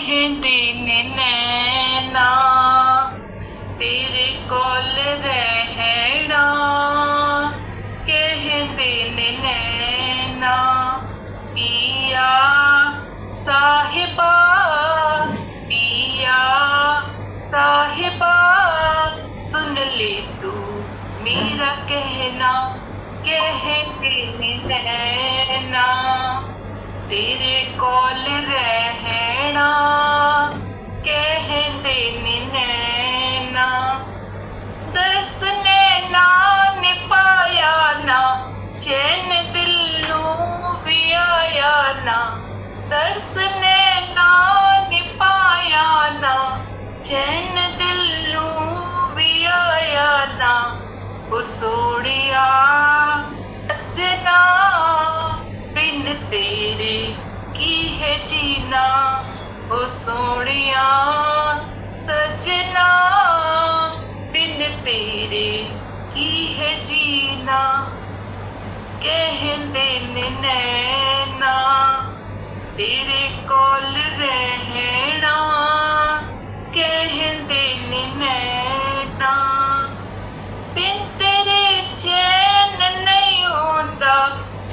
कहते ने नैना तेरे कोल रहना, कहते ने नैना पिया साहिबा, पिया साहिबा सुन ले तू मेरा कहना, कहते ने नैना तेरे कोल रहना, कहते ने नैना दर्स नैना ने पाया ना, चैन दिल नूं भी आया ना, दर्स नैना ने पाया ना, चैन दिल नूं भी आया ना, ओ सोहणिया सजना बिन तेरे की है जीना, ओ सोहणिया सजना बिन तेरे की है जीना, कहते ने नैना तेरे कोल रहना, कहते ने नैना बिन तेरे चैन नहीं होता,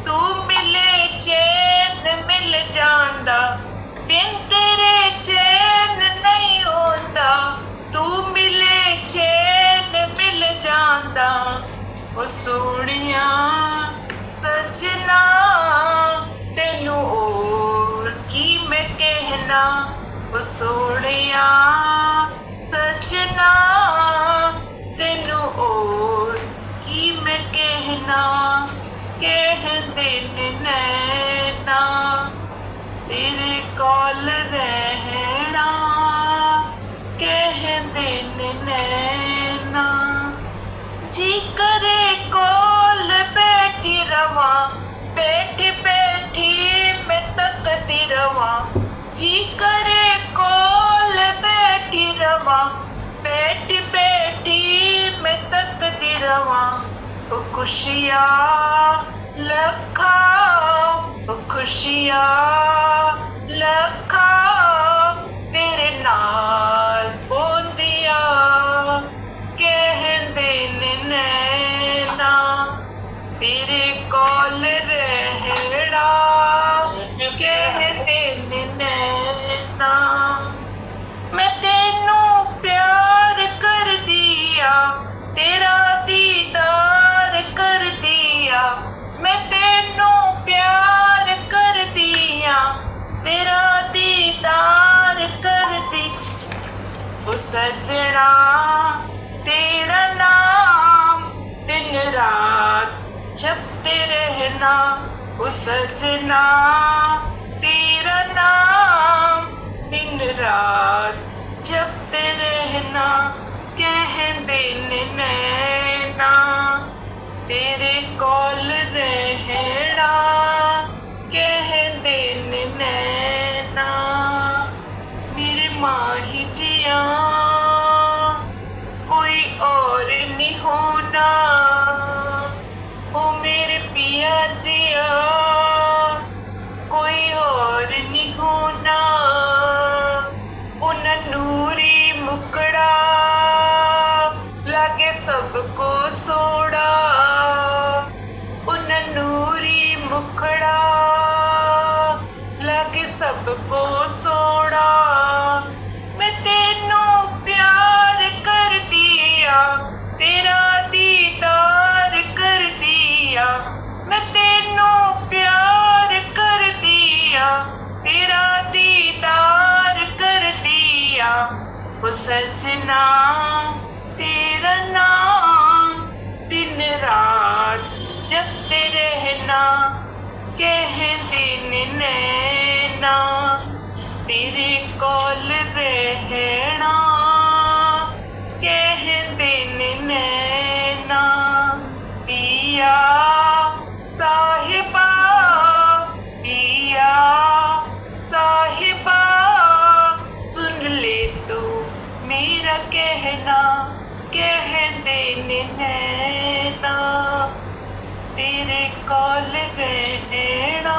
तू मिले चैन मिल जांदा, बिन तेरे चैन नहीं होता, तू मिले चैन मिल जांदा, ओ सोहणिया सजना तेनू और की मैं कहना, ओ सोहणिया सजना तेनू और की मैं कहना, कहते ने नैना तेरे कोल रहना, कहते ने नैना जी करे कोल बैठी रवा, बैठी बैठी मैं तकती रवा, जी करे कोल बैठी रवा, बैठी बैठी मैं तकती रवा, ओ खुशिया लखा, ओ खुशिया लखा तेरे नाल पोंदिया, कहते ने नैना तेरे कोल रहना, कहते ने नैना मैं तेनू प्यार कर दिया, तेरा दीदार कर दिया, मैं तेनू प्यार कर दिया, तेरा दीदार कर दी, ओ सजना तेरा नाम दिन रात जपते रहना, ओ सजना तेरा नाम दिन रात जपते रहना, कहते ने नैना तेरे कोल रहना, कहते ने नैना मेरे माही जिया कोई और नहीं होना, ओ मेरे पिया जिया कोई और नहीं होना, उन नूरी मुकड़ा लागे सबको सोड़ा, उन नूरी मुखड़ा लागे सबको सोड़ा, मैं तेनू प्यार कर दिया, तेरा दीदार कर दिया, मैं तेनू प्यार कर दिया, तेरा दीदार कर दिया, ओ सजना तेरा नाम दिन रात जपते रहना, कहते ने नैना तेरे कोल रहना, कहते ने नैना पिया साहिबा, पिया साहिबा सुन ले तू मेरा कहना, कहते ने नैना तेरे कोल रहना,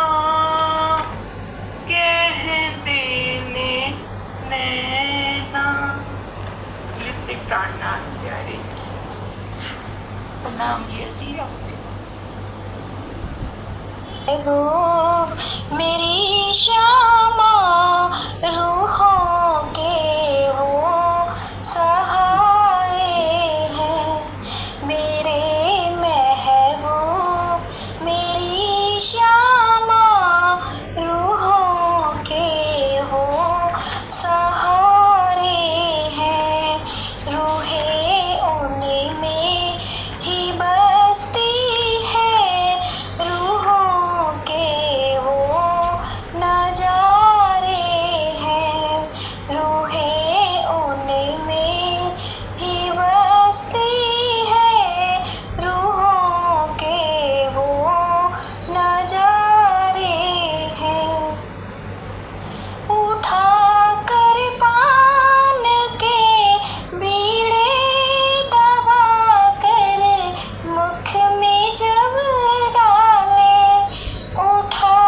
कहते ने जाना प्यारे। प्रणाम जी आपको। महबूब मेरी श्यामा रूहों के वो सहारे हैं। मेरे महबूब मेरी श्यामा रूहों के वो सहारे हैं। रूहें उनमें ही बसती है, रूहों के वो नजारे हैं। रूहें उनमें ही बसती है, रूहों के वो नजारे हैं। उठा कर पान के बीड़े दबा कर मुख में जब डाले, उठा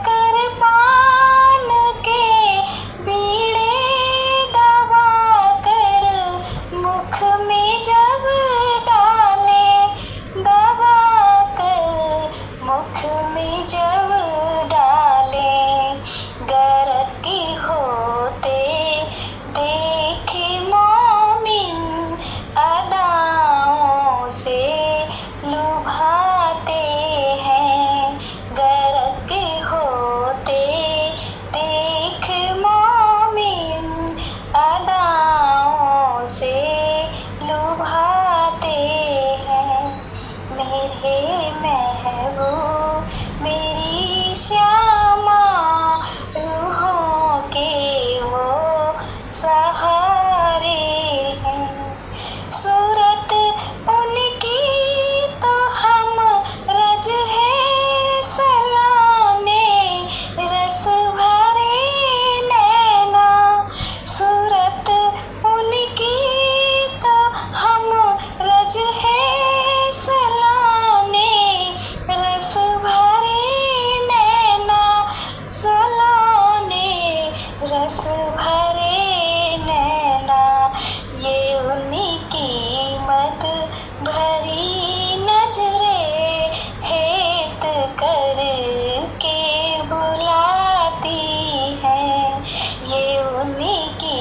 कर पान के बीड़े दबा कर मुख में जब डाले, दबा कर मुख में जब डाले। गरकी होते देख मोमिन अदाओं से लुभाते हैं। गरक होते देख मोमिन अदाओं से लुभाते हैं। मेरे महबूब मेरी श्यामा रूहों के वो सहारे हैं। सूरत उनकी तो हम रज है सलाने, रस भरे नैना। सूरत उनकी तो हम रज है सलाने, रस भरे नैना। सलाने रस भरे नैना, ये उनकी मत भरी नजरें हेत कर के बुलाती हैं। ये उनकी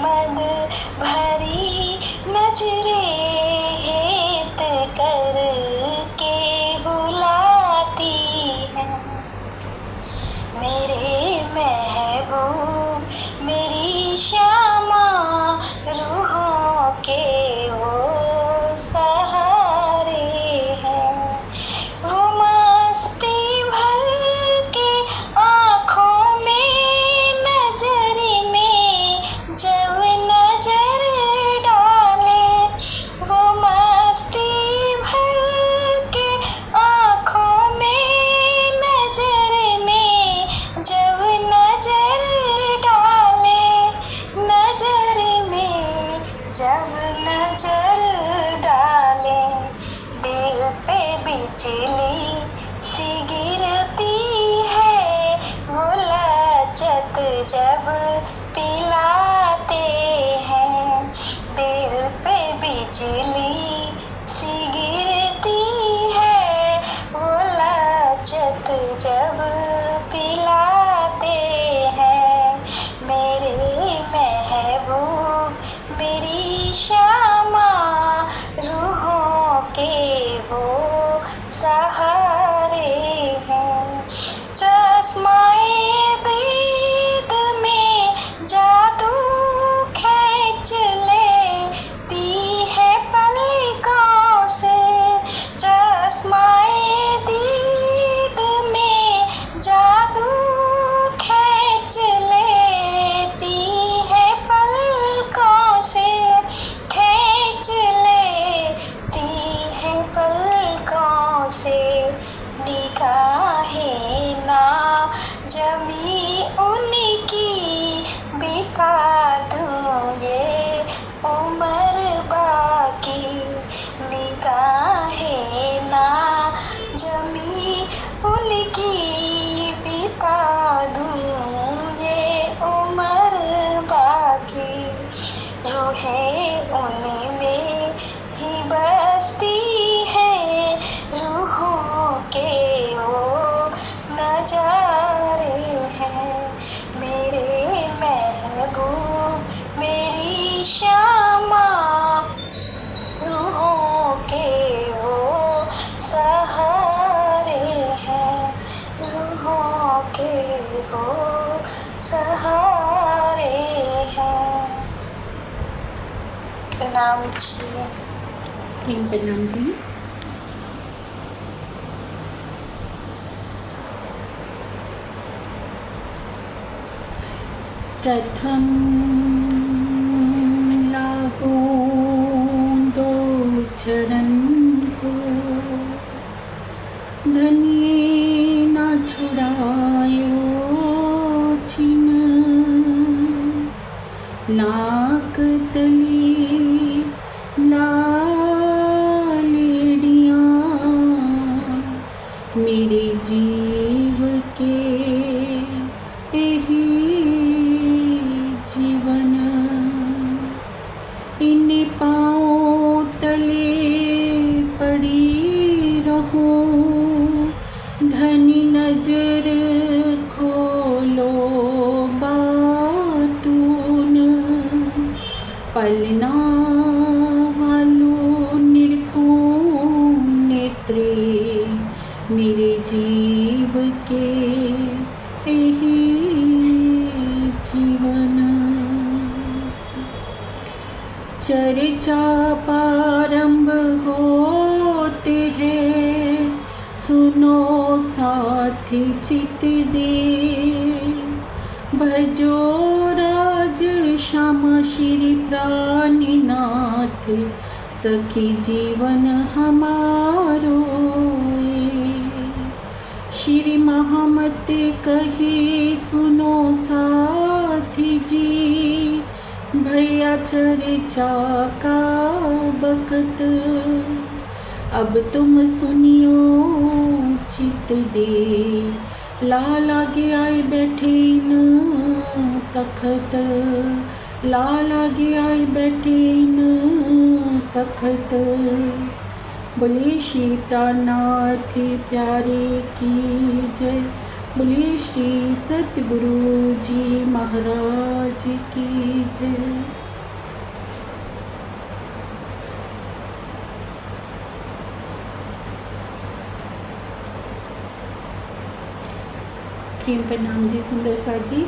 मद भरी नजरें हेत कर के बुलाती हैं। मेरे महबूब मेरी श्यामा रूहों के वो सहारे हैं। वो मस्ती भर के आँखों में नजर में जब नजर डाले, वो मस्ती भर के आँखों में नजर में जब नजर डाले, नजर में जब नजर डाले। दिल पे बिजली सी गिरती है, वो लचत जब पिलाते हैं। दिल पे बिजली सी गिरती है, वो लचत जब पिलाते हैं। मेरे महबूब मेरी श्यामा रूहों के वो सहारे हैं। चश्माए दीद में जादू है उनमें ही बसती है, रूहों के वो नजारे हैं। मेरे महबूब मेरी श्यामा, रूहों के वो सहारे हैं, रूहों के वो सहारे हैं। प्रणाम जी। प्रणाम जी। प्रथम लागो दो चरण को, धनिये ना छुड़ायो छिन, नाक तली लालेड़ियाँ मेरे जीव के यही जीवन, इन पाँव तले पड़ी रहूं, धनी नजर खोलो बातून, पलना वालो निरखूं नेत्रे मेरे जीव के यही जीवन। चर्चा प्रारंभ होते हैं, सुनो साथी चित दे, भजो राज श्याम श्री प्राणीनाथ, सखी जीवन हमारो ये। श्री महामत कही सुनो साथी जी, भैया चर्चा का बकत, अब तुम सुनियो चित दे, लाल आगे आए बैठे न तखत, लाल आगे आए बैठे न तखत। बोले श्री प्राणनाथ प्यारे की जय, बोले श्री सतगुरु जी महाराज की जय। प्रेम प्रणाम जी सुंदर सा जी।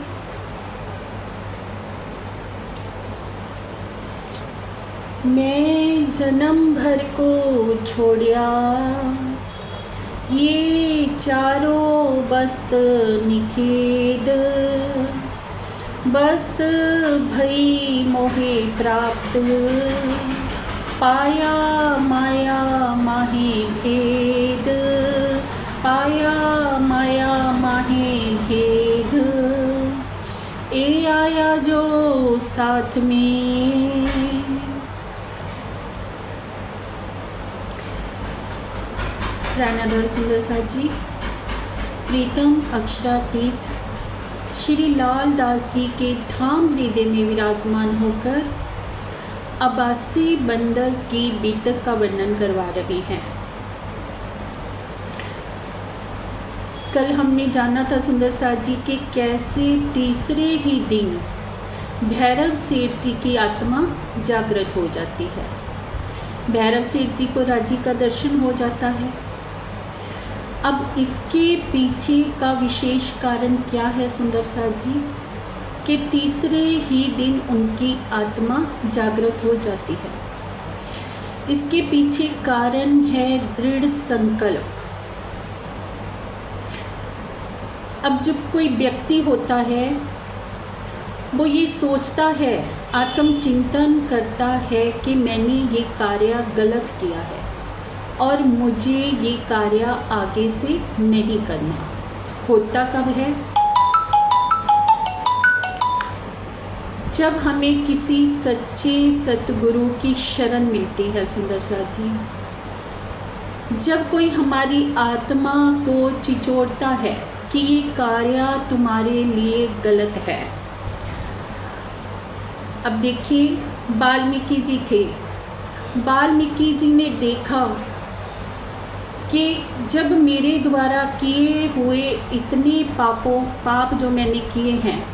मैं जन्म भर को छोड़िया ये चारों बस्त निखेद, बस्त भई मोहे प्राप्त, पाया माया माहे भेद, पाया माया माहे भेद। ए आया जो साथ में, राणाधर सुंदर सा जी। प्रीतम अक्षरातीत श्री लाल दास जी के धाम हृदय में विराजमान होकर अब्बासी बंदर की बीतक का वर्णन करवा रही हैं। कल हमने जाना था सुंदर सा जी के कैसे तीसरे ही दिन भैरव सेठ जी की आत्मा जागृत हो जाती है। भैरव सेठ जी को राजी का दर्शन हो जाता है। अब इसके पीछे का विशेष कारण क्या है सुंदर सा जी, कि तीसरे ही दिन उनकी आत्मा जागृत हो जाती है। इसके पीछे कारण है दृढ़ संकल्प। अब जब कोई व्यक्ति होता है वो ये सोचता है, आत्मचिंतन करता है कि मैंने ये कार्य गलत किया है और मुझे ये कार्य आगे से नहीं करना। होता कब है? जब हमें किसी सच्चे सतगुरु की शरण मिलती है सुंदर सा जी। जब कोई हमारी आत्मा को चिचोड़ता है कि ये कार्य तुम्हारे लिए गलत है। अब देखिए, वाल्मीकि जी थे। वाल्मीकि जी ने देखा कि जब मेरे द्वारा किए हुए इतने पाप जो मैंने किए हैं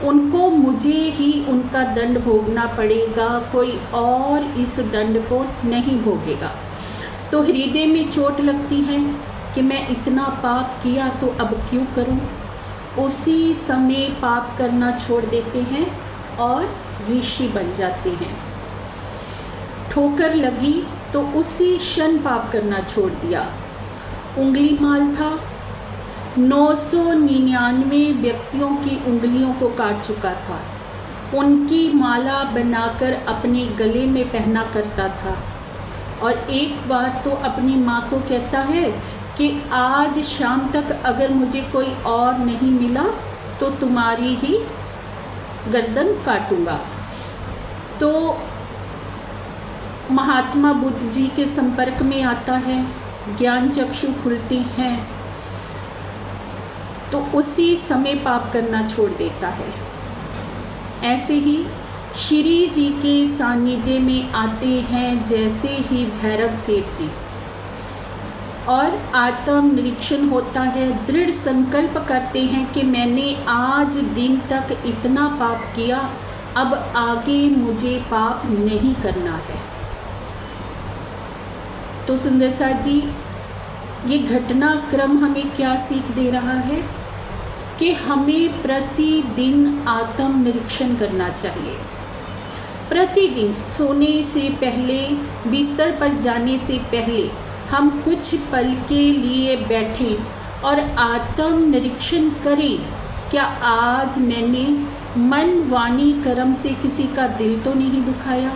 उनको मुझे ही उनका दंड भोगना पड़ेगा, कोई और इस दंड को नहीं भोगेगा। तो हृदय में चोट लगती है कि मैं इतना पाप किया तो अब क्यों करूं। उसी समय पाप करना छोड़ देते हैं और ऋषि बन जाते हैं। ठोकर लगी तो उसी क्षण पाप करना छोड़ दिया। उंगली माल था, 999 व्यक्तियों की उंगलियों को काट चुका था। उनकी माला बनाकर अपने गले में पहना करता था और एक बार तो अपनी माँ को कहता है कि आज शाम तक अगर मुझे कोई और नहीं मिला तो तुम्हारी ही गर्दन काटूंगा। तो महात्मा बुद्ध जी के संपर्क में आता है, ज्ञान चक्षु खुलते हैं तो उसी समय पाप करना छोड़ देता है। ऐसे ही श्री जी के सानिध्य में आते हैं जैसे ही भैरव सेठ जी, और आत्म निरीक्षण होता है। दृढ़ संकल्प करते हैं कि मैंने आज दिन तक इतना पाप किया, अब आगे मुझे पाप नहीं करना है। तो सुंदर साथ जी, ये घटनाक्रम हमें क्या सीख दे रहा है कि हमें प्रतिदिन आत्म निरीक्षण करना चाहिए। प्रतिदिन सोने से पहले, बिस्तर पर जाने से पहले हम कुछ पल के लिए बैठें और आत्म निरीक्षण करें, क्या आज मैंने मन वाणी कर्म से किसी का दिल तो नहीं दुखाया,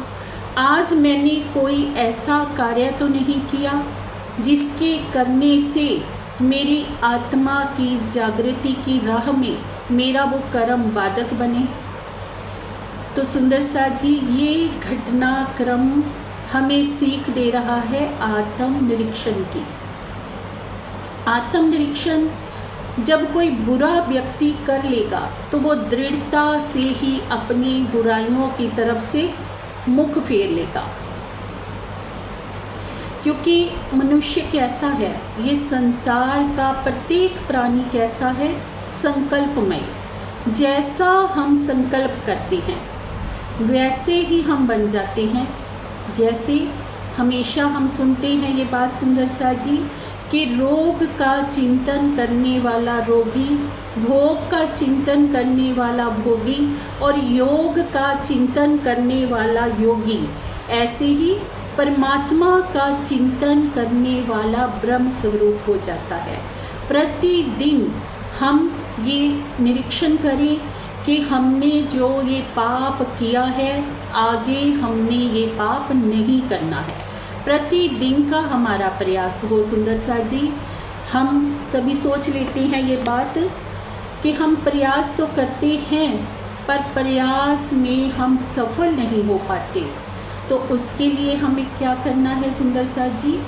आज मैंने कोई ऐसा कार्य तो नहीं किया जिसके करने से मेरी आत्मा की जागृति की राह में मेरा वो कर्म बाधक बने। तो सुंदर साथ जी, ये घटनाक्रम हमें सीख दे रहा है आत्म निरीक्षण की। आत्म निरीक्षण जब कोई बुरा व्यक्ति कर लेगा तो वो दृढ़ता से ही अपनी बुराइयों की तरफ से मुख फेर लेगा, क्योंकि मनुष्य कैसा है, ये संसार का प्रत्येक प्राणी कैसा है, संकल्पमय। जैसा हम संकल्प करते हैं वैसे ही हम बन जाते हैं। जैसे हमेशा हम सुनते हैं ये बात सुंदर सा जी कि रोग का चिंतन करने वाला रोगी, भोग का चिंतन करने वाला भोगी और योग का चिंतन करने वाला योगी। ऐसे ही परमात्मा का चिंतन करने वाला ब्रह्म स्वरूप हो जाता है। प्रतिदिन हम ये निरीक्षण करें कि हमने जो ये पाप किया है आगे हमने ये पाप नहीं करना है। प्रतिदिन का हमारा प्रयास हो। सुंदर सा जी, हम कभी सोच लेते हैं ये बात कि हम प्रयास तो करते हैं पर प्रयास में हम सफल नहीं हो पाते, तो उसके लिए हमें क्या करना है सुंदर सा जी,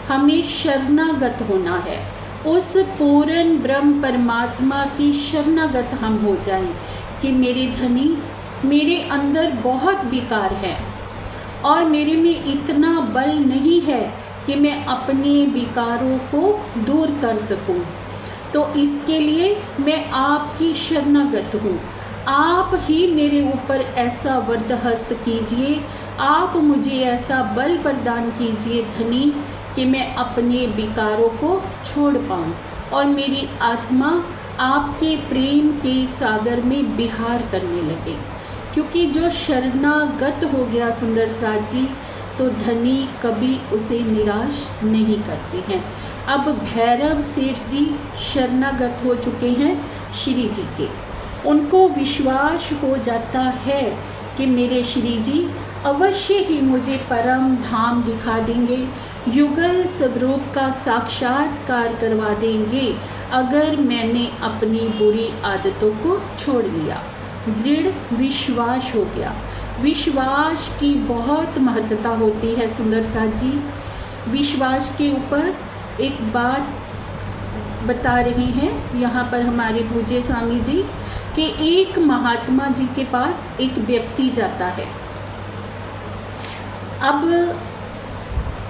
हमें शरणागत होना है। उस पूर्ण ब्रह्म परमात्मा की शरणागत हम हो जाएं कि मेरे धनी, मेरे अंदर बहुत विकार है और मेरे में इतना बल नहीं है कि मैं अपने विकारों को दूर कर सकूं, तो इसके लिए मैं आपकी शरणागत हूँ। आप ही मेरे ऊपर ऐसा वरदहस्त कीजिए, आप मुझे ऐसा बल प्रदान कीजिए धनी कि मैं अपने विकारों को छोड़ पाऊँ और मेरी आत्मा आपके प्रेम के सागर में विहार करने लगे। क्योंकि जो शरणागत हो गया सुंदर साथ जी, तो धनी कभी उसे निराश नहीं करते हैं। अब भैरव सेठ जी शरणागत हो चुके हैं श्री जी के। उनको विश्वास हो जाता है कि मेरे श्री जी अवश्य ही मुझे परम धाम दिखा देंगे, युगल स्वरूप का साक्षात्कार करवा देंगे अगर मैंने अपनी बुरी आदतों को छोड़ लिया। दृढ़ विश्वास हो गया। विश्वास की बहुत महत्वता होती है सुंदर साथ जी। विश्वास के ऊपर एक बात बता रही हैं यहाँ पर हमारे पूज्य स्वामी जी कि एक महात्मा जी के पास एक व्यक्ति जाता है अब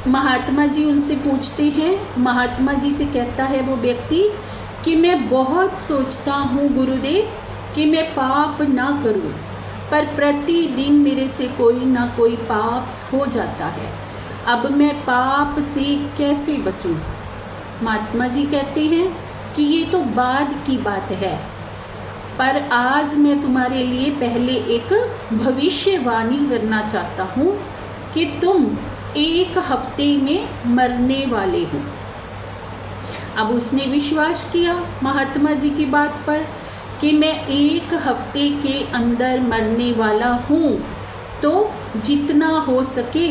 महात्मा जी उनसे पूछते हैं, महात्मा जी से कहता है वो व्यक्ति कि मैं बहुत सोचता हूँ गुरुदेव कि मैं पाप ना करूँ, पर प्रतिदिन मेरे से कोई ना कोई पाप हो जाता है। अब मैं पाप से कैसे बचूं? महात्मा जी कहते हैं कि ये तो बाद की बात है, पर आज मैं तुम्हारे लिए पहले एक भविष्यवाणी करना चाहता हूँ कि तुम 1 हफ्ते में मरने वाले हो। अब उसने विश्वास किया महात्मा जी की बात पर कि मैं 1 हफ्ते के अंदर मरने वाला हूँ, तो जितना हो सके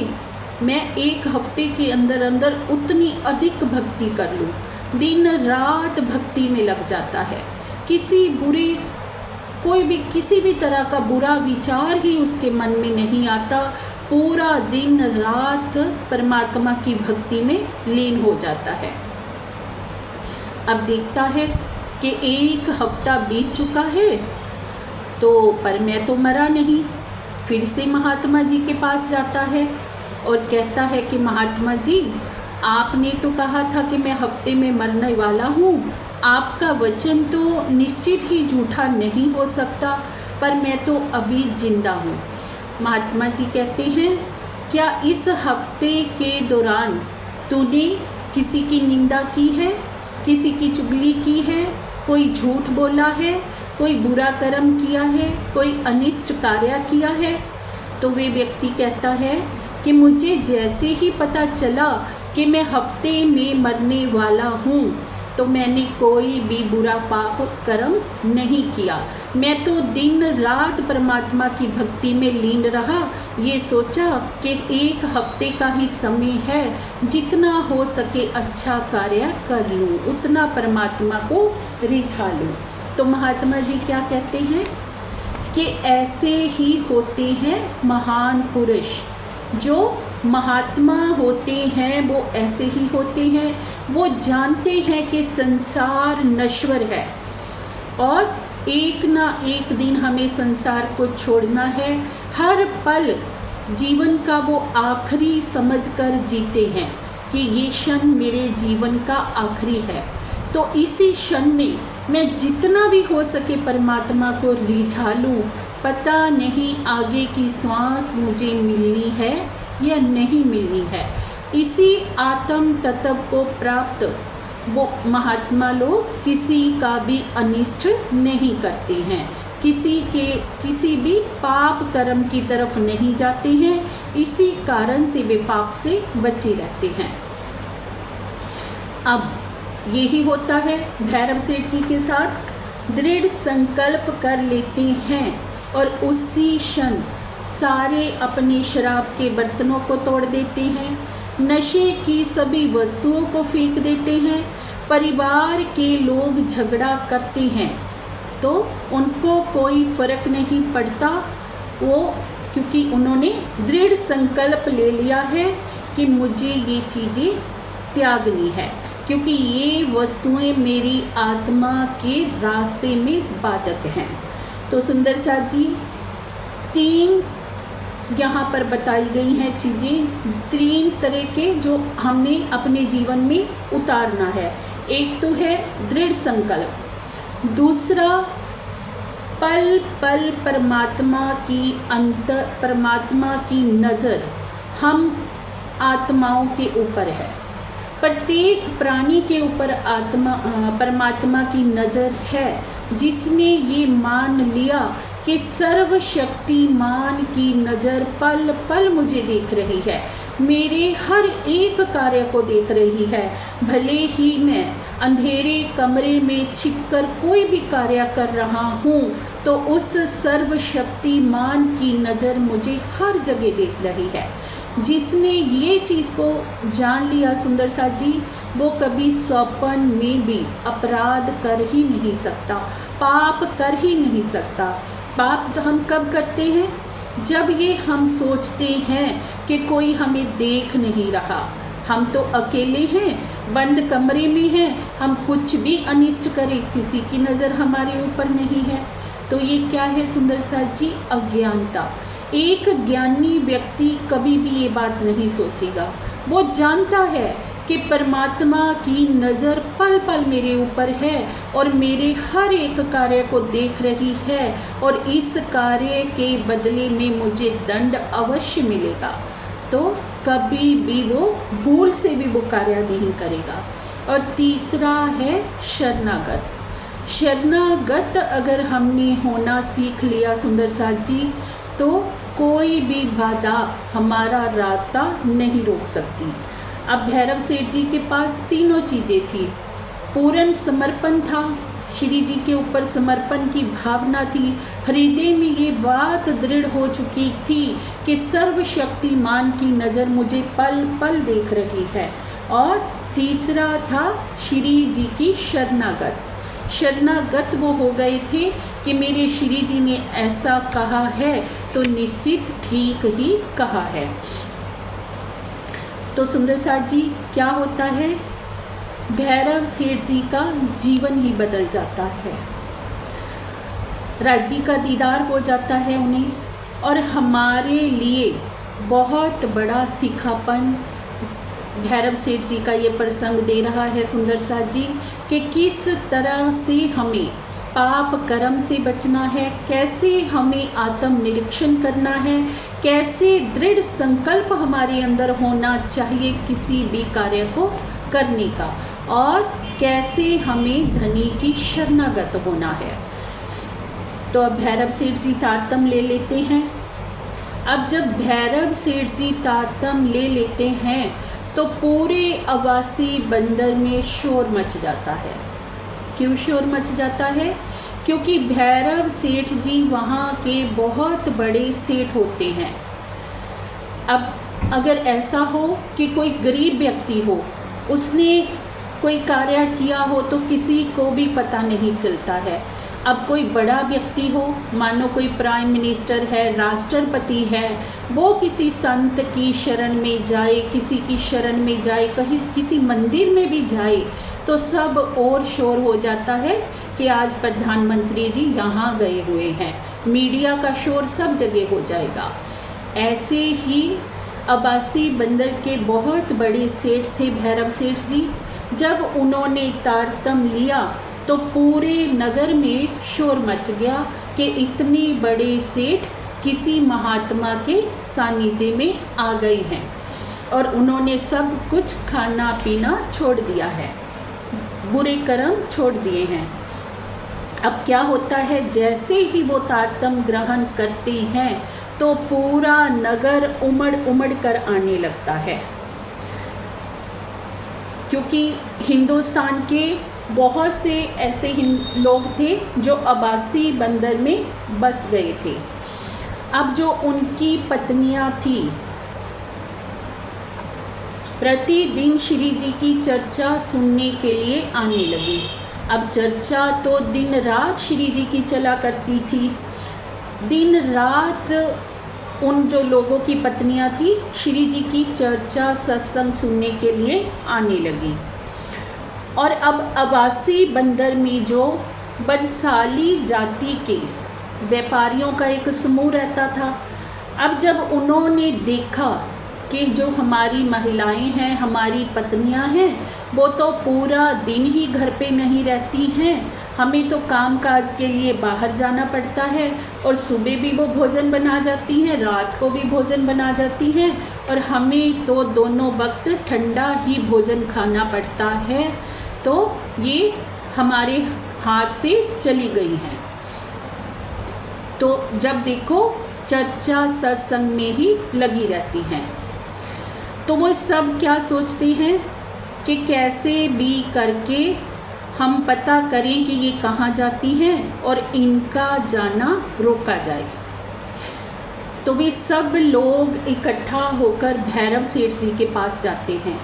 मैं 1 हफ्ते के अंदर अंदर उतनी अधिक भक्ति कर लूँ। दिन रात भक्ति में लग जाता है, किसी भी तरह का बुरा विचार ही उसके मन में नहीं आता, पूरा दिन रात परमात्मा की भक्ति में लीन हो जाता है। अब देखता है कि 1 हफ्ता बीत चुका है, तो पर मैं तो मरा नहीं। फिर से महात्मा जी के पास जाता है और कहता है कि महात्मा जी, आपने तो कहा था कि मैं हफ्ते में मरने वाला हूँ, आपका वचन तो निश्चित ही झूठा नहीं हो सकता, पर मैं तो अभी जिंदा हूँ। महात्मा जी कहते हैं, क्या इस हफ्ते के दौरान तूने किसी की निंदा की है, किसी की चुगली की है, कोई झूठ बोला है, कोई बुरा कर्म किया है, कोई अनिष्ट कार्य किया है? तो वे व्यक्ति कहता है कि मुझे जैसे ही पता चला कि मैं हफ्ते में मरने वाला हूँ, तो मैंने कोई भी बुरा पाप कर्म नहीं किया। मैं तो दिन रात परमात्मा की भक्ति में लीन रहा, ये सोचा कि 1 हफ्ते का ही समय है, जितना हो सके अच्छा कार्य कर लूँ, उतना परमात्मा को रिझा लूँ। तो महात्मा जी क्या कहते हैं कि ऐसे ही होते हैं महान पुरुष। जो महात्मा होते हैं वो ऐसे ही होते हैं, वो जानते हैं कि संसार नश्वर है और एक ना एक दिन हमें संसार को छोड़ना है। हर पल जीवन का वो आखिरी समझकर जीते हैं कि ये क्षण मेरे जीवन का आखिरी है, तो इसी क्षण में मैं जितना भी हो सके परमात्मा को रिझा लूँ। पता नहीं आगे की श्वास मुझे मिलनी है या नहीं मिलनी है। इसी आत्म तत्व को प्राप्त वो महात्मा लोग किसी का भी अनिष्ट नहीं करते हैं, किसी भी पाप कर्म की तरफ नहीं जाते हैं। इसी कारण से वे पाप से बचे रहते हैं। अब यही होता है भैरव सेठ जी के साथ। दृढ़ संकल्प कर लेते हैं और उसी क्षण सारे अपने शराब के बर्तनों को तोड़ देते हैं, नशे की सभी वस्तुओं को फेंक देते हैं। परिवार के लोग झगड़ा करते हैं तो उनको कोई फर्क नहीं पड़ता, क्योंकि उन्होंने दृढ़ संकल्प ले लिया है कि मुझे ये चीज़ें त्यागनी है, क्योंकि ये वस्तुएं मेरी आत्मा के रास्ते में बाधक हैं। तो सुंदर साथ जी 3 यहाँ पर बताई गई हैं चीज़ें, 3 तरह के जो हमने अपने जीवन में उतारना है। एक तो है दृढ़ संकल्प, दूसरा पल पल परमात्मा की नज़र हम आत्माओं के ऊपर है। प्रत्येक प्राणी के ऊपर परमात्मा की नज़र है, जिसने ये मान लिया कि सर्वशक्तिमान की नज़र पल पल मुझे देख रही है, मेरे हर एक कार्य को देख रही है। भले ही मैं अंधेरे कमरे में छिपकर कोई भी कार्य कर रहा हूँ, तो उस सर्वशक्तिमान की नज़र मुझे हर जगह देख रही है। जिसने ये चीज़ को जान लिया सुंदर साथ जी, वो कभी स्वप्न में भी अपराध कर ही नहीं सकता, पाप कर ही नहीं सकता। पाप हम कब करते हैं? जब ये हम सोचते हैं कि कोई हमें देख नहीं रहा, हम तो अकेले हैं, बंद कमरे में हैं, हम कुछ भी अनिष्ट करें, किसी की नज़र हमारे ऊपर नहीं है। तो ये क्या है सुंदर साथ जी? अज्ञानता। एक ज्ञानी व्यक्ति कभी भी ये बात नहीं सोचेगा। वो जानता है कि परमात्मा की नज़र पल पल मेरे ऊपर है और मेरे हर एक कार्य को देख रही है और इस कार्य के बदले में मुझे दंड अवश्य मिलेगा। तो कभी भी वो भूल से भी वो कार्य नहीं करेगा। और तीसरा है शरणागत। शरणागत अगर हमने होना सीख लिया सुंदर साथ जी, तो कोई भी बाधा हमारा रास्ता नहीं रोक सकती। अब भैरव सेठ जी के पास तीनों चीज़ें थी। पूर्ण समर्पण था, श्री जी के ऊपर समर्पण की भावना थी, हृदय में ये बात दृढ़ हो चुकी थी कि सर्वशक्तिमान की नज़र मुझे पल पल देख रही है। और तीसरा था श्री जी की शरणागत। शरणागत वो हो गए थे कि मेरे श्री जी ने ऐसा कहा है तो निश्चित ठीक ही कहा है। तो सुंदर साथ जी क्या होता है, भैरव सेठ जी का जीवन ही बदल जाता है। राज्य का दीदार हो जाता है उन्हें, और हमारे लिए बहुत बड़ा सीखापन भैरव सेठ जी का ये प्रसंग दे रहा है सुंदर साथ जी कि किस तरह से हमें पाप कर्म से बचना है, कैसे हमें आत्म निरीक्षण करना है, कैसे दृढ़ संकल्प हमारे अंदर होना चाहिए किसी भी कार्य को करने का, और कैसे हमें धनी की शरणागत होना है। तो अब भैरव सेठ जी तारतम ले लेते हैं। अब जब भैरव सेठ जी तारतम ले लेते हैं तो पूरे अवासी बंदर में शोर मच जाता है। क्यों शोर मच जाता है? क्योंकि भैरव सेठ जी वहाँ के बहुत बड़े सेठ होते हैं। अब अगर ऐसा हो कि कोई गरीब व्यक्ति हो, उसने कोई कार्य किया हो तो किसी को भी पता नहीं चलता है। अब कोई बड़ा व्यक्ति हो, मानो कोई प्राइम मिनिस्टर है, राष्ट्रपति है, वो किसी संत की शरण में जाए, किसी की शरण में जाए, कहीं किसी मंदिर में भी जाए तो सब और शोर हो जाता है कि आज प्रधानमंत्री जी यहाँ गए हुए हैं। मीडिया का शोर सब जगह हो जाएगा। ऐसे ही अबासी बंदर के बहुत बड़े सेठ थे भैरव सेठ जी। जब उन्होंने तारतम लिया तो पूरे नगर में शोर मच गया कि इतने बड़े सेठ किसी महात्मा के सानिध्य में आ गए हैं और उन्होंने सब कुछ खाना पीना छोड़ दिया है, बुरे कर्म छोड़ दिए हैं। अब क्या होता है, जैसे ही वो तारतम ग्रहण करते हैं तो पूरा नगर उमड़ उमड़ कर आने लगता है, क्योंकि हिंदुस्तान के बहुत से ऐसे लोग थे जो अबासी बंदर में बस गए थे। अब जो उनकी पत्नियां थी, प्रतिदिन श्री जी की चर्चा सुनने के लिए आने लगी। अब चर्चा तो दिन रात श्री जी की चला करती थी। दिन रात उन जो लोगों की पत्नियां थी श्री जी की चर्चा सत्संग सुनने के लिए आने लगी। और अब अबासी बंदर में जो बंसाली जाति के व्यापारियों का एक समूह रहता था, अब जब उन्होंने देखा कि जो हमारी महिलाएं हैं, हमारी पत्नियां हैं, वो तो पूरा दिन ही घर पे नहीं रहती हैं, हमें तो कामकाज के लिए बाहर जाना पड़ता है और सुबह भी वो भोजन बना जाती हैं, रात को भी भोजन बना जाती हैं, और हमें तो दोनों वक्त ठंडा ही भोजन खाना पड़ता है, तो ये हमारे हाथ से चली गई हैं। तो जब देखो चर्चा सत्संग में ही लगी रहती हैं, तो वो सब क्या सोचते हैं कि कैसे भी करके हम पता करें कि ये कहाँ जाती हैं और इनका जाना रोका जाए। तो वे सब लोग इकट्ठा होकर भैरव सेठ जी के पास जाते हैं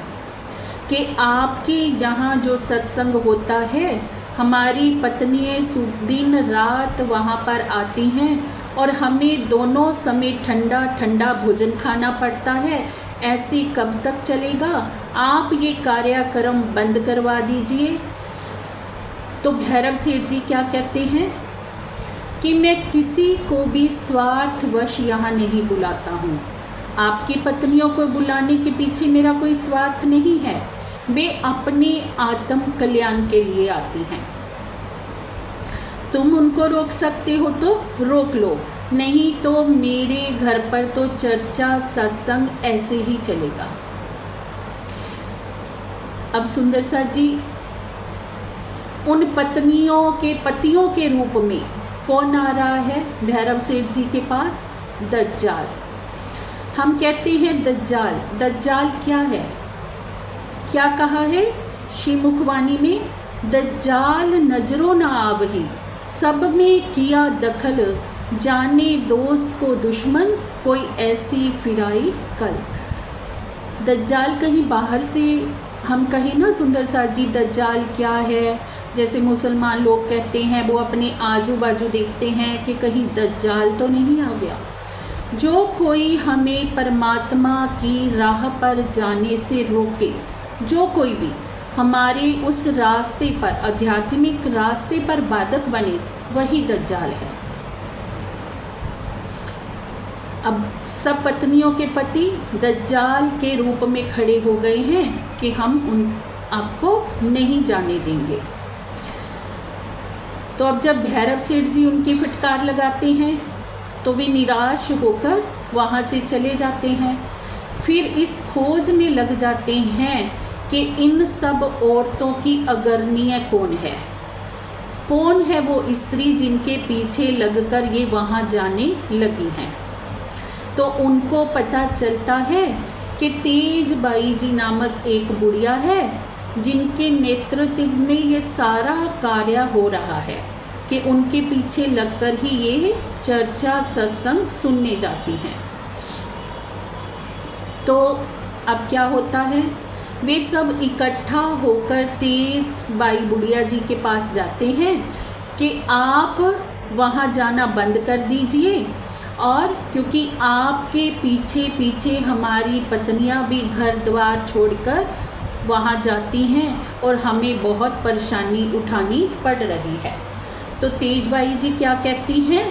कि आपके जहाँ जो सत्संग होता है, हमारी पत्नियाँ दिन रात वहाँ पर आती हैं और हमें दोनों समय ठंडा ठंडा भोजन खाना पड़ता है, ऐसे कब तक चलेगा? आप ये कार्यक्रम बंद करवा दीजिए। तो भैरव सेठ जी क्या कहते हैं कि मैं किसी को भी स्वार्थवश यहाँ नहीं बुलाता हूँ। आपकी पत्नियों को बुलाने के पीछे मेरा कोई स्वार्थ नहीं है, वे अपने आत्म कल्याण के लिए आती हैं। तुम उनको रोक सकते हो तो रोक लो, नहीं तो मेरे घर पर तो चर्चा सत्संग ऐसे ही चलेगा। अब सुंदर सा जी उन पत्नियों के पतियों के रूप में कौन आ रहा है भैरव सेठ जी के पास? दज्जाल। हम कहते हैं दज्जाल। दज्जाल क्या है? क्या कहा है श्री मुखवाणी में? दज्जाल नजरों न आवही, सब में किया दखल, जाने दोस्त को दुश्मन, कोई ऐसी फिराई कल। दज्जाल कहीं बाहर से हम कहें ना सुंदर साथ जी दज्जाल क्या है, जैसे मुसलमान लोग कहते हैं, वो अपने आजू बाजू देखते हैं कि कहीं दज्जाल तो नहीं आ गया। जो कोई हमें परमात्मा की राह पर जाने से रोके, जो कोई भी हमारे उस रास्ते पर, आध्यात्मिक रास्ते पर बाधक बने, वही दज्जाल है। अब सब पत्नियों के पति दज्जाल के रूप में खड़े हो गए हैं कि हम उन आपको नहीं जाने देंगे। तो अब जब भैरव सेठ जी उनकी फटकार लगाते हैं तो वे निराश होकर वहाँ से चले जाते हैं। फिर इस खोज में लग जाते हैं कि इन सब औरतों की अग्रणीय कौन है, कौन है वो स्त्री जिनके पीछे लगकर ये वहाँ जाने लगी हैं। तो उनको पता चलता है कि तेज बाई जी नामक एक बुढ़िया है जिनके नेतृत्व में ये सारा कार्य हो रहा है, कि उनके पीछे लगकर ही ये चर्चा सत्संग सुनने जाती हैं। तो अब क्या होता है, वे सब इकट्ठा होकर तेज बाई बुढ़िया जी के पास जाते हैं कि आप वहाँ जाना बंद कर दीजिए, और क्योंकि आपके पीछे पीछे हमारी पत्नियाँ भी घर द्वार छोड़कर वहाँ जाती हैं और हमें बहुत परेशानी उठानी पड़ रही है। तो तेजबाई जी क्या कहती हैं